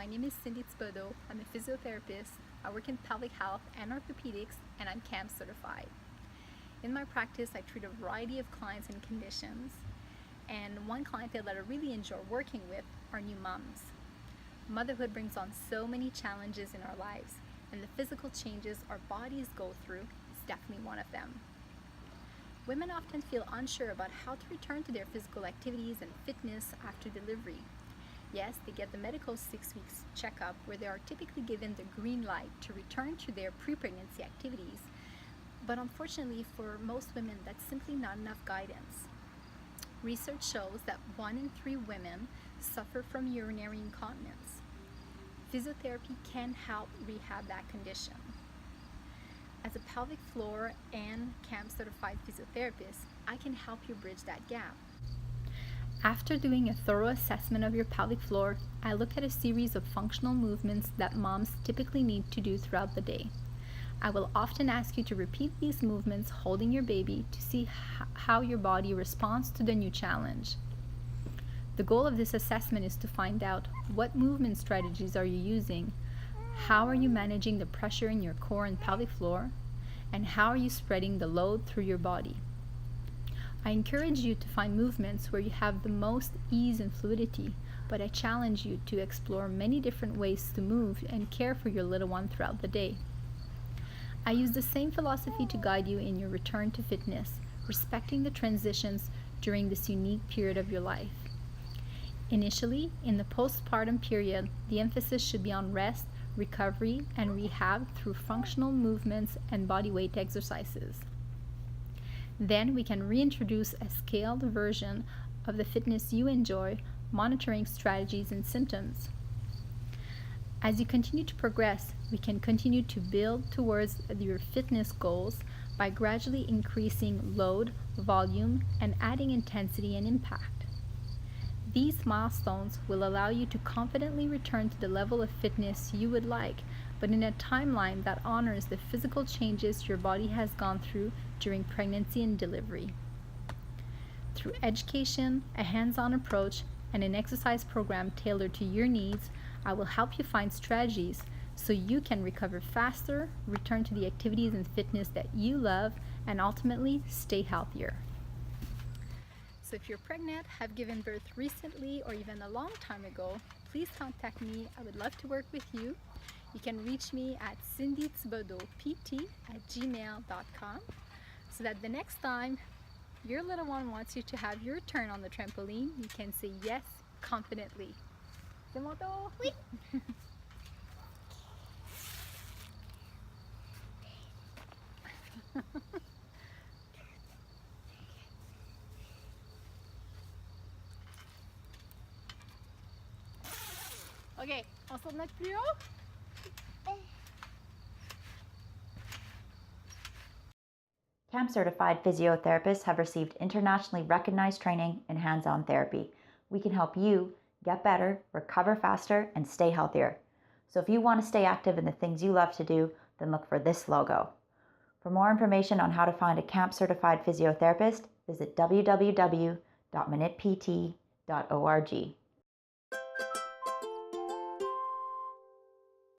My name is Thibodeau. I'm a physiotherapist. I work in pelvic health and orthopedics, and I'm CAMPT-Certified. In my practice, I treat a variety of clients and conditions. And one clientele that I really enjoy working with are new moms. Motherhood brings on so many challenges in our lives, and the physical changes our bodies go through is definitely one of them. Women often feel unsure about how to return to their physical activities and fitness after delivery. Yes, they get the medical 6 weeks checkup where they are typically given the green light to return to their pre-pregnancy activities. But unfortunately, for most women, that's simply not enough guidance. Research shows that 1 in 3 women suffer from urinary incontinence. Physiotherapy can help rehab that condition. As a pelvic floor and CAMPT-certified physiotherapist, I can help you bridge that gap. After doing a thorough assessment of your pelvic floor, I look at a series of functional movements that moms typically need to do throughout the day. I will often ask you to repeat these movements holding your baby to see how your body responds to the new challenge. The goal of this assessment is to find out what movement strategies are you using, how are you managing the pressure in your core and pelvic floor, and how are you spreading the load through your body. I encourage you to find movements where you have the most ease and fluidity, but I challenge you to explore many different ways to move and care for your little one throughout the day. I use the same philosophy to guide you in your return to fitness, respecting the transitions during this unique period of your life. Initially, in the postpartum period, the emphasis should be on rest, recovery, and rehab through functional movements and body weight exercises. Then we can reintroduce a scaled version of the fitness you enjoy, monitoring strategies and symptoms. As you continue to progress, we can continue to build towards your fitness goals by gradually increasing load, volume, and adding intensity and impact. These milestones will allow you to confidently return to the level of fitness you would like, but in a timeline that honors the physical changes your body has gone through during pregnancy and delivery. Through education, a hands-on approach, and an exercise program tailored to your needs, I will help you find strategies so you can recover faster, return to the activities and fitness that you love, and ultimately stay healthier. So if you're pregnant, have given birth recently, or even a long time ago, please contact me. I would love to work with you. You can reach me at thibodeaucindy@gmail.com so that the next time your little one wants you to have your turn on the trampoline, you can say yes confidently. Thibodeau? Oui. Ok, on se remet plus haut? CAMPT-certified physiotherapists have received internationally recognized training in hands-on therapy. We can help you get better, recover faster, and stay healthier. So if you want to stay active in the things you love to do, then look for this logo. For more information on how to find a CAMPT-certified physiotherapist, visit www.minutpt.org.